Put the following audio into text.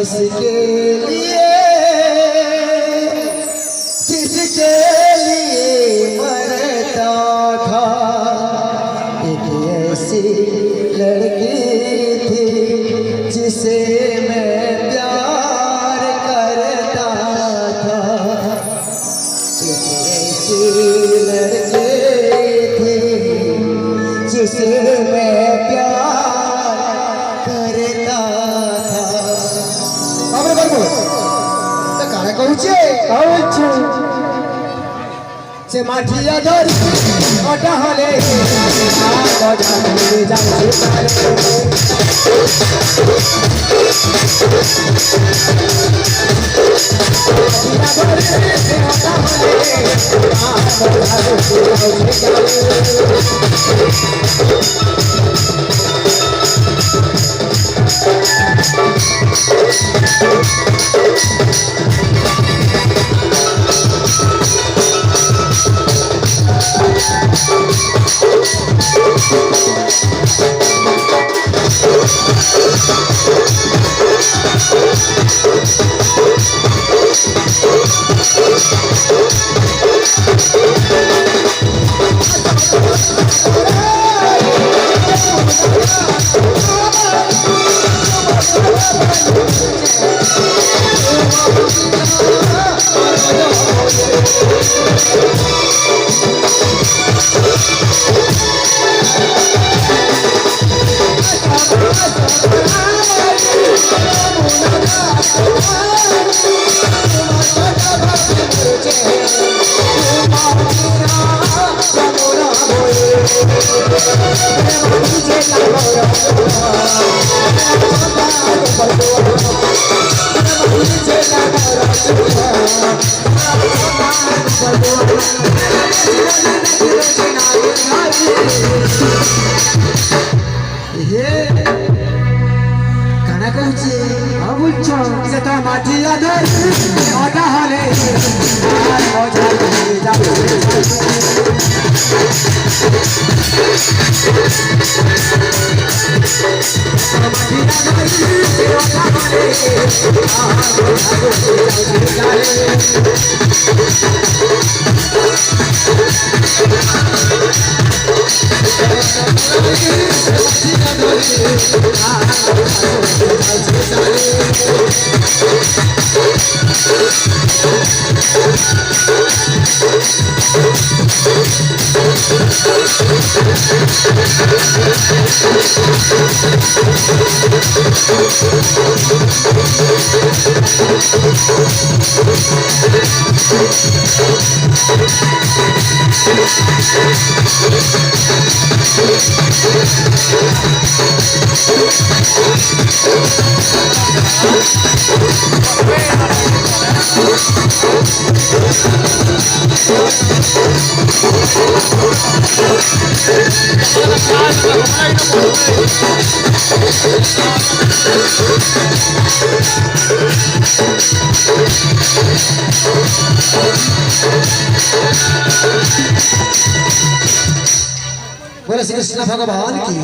किसके लिए जिसके लिए मरता था। एक ऐसी लड़की थी जिसे मैं प्यार करता था। एक ऐसी लड़की थी जिसे मैं प्यार करता था। আমরা বলবো তা কারা কইছে কইছে সে মাটিয়া ধরি ওটা হলে আর গজা করে যাচ্ছে তারে মাটিয়া ধরি ওটা হলে আর গজা করে যাচ্ছে কানা কইছে অবুচ্ছ যে তো মাটিয়া ধরি ওটা হলে আর মজা করে যাবে মাটিয়া ধরি ওটা হলে আর মজা করে बोले श्री कृष्ण भगवान की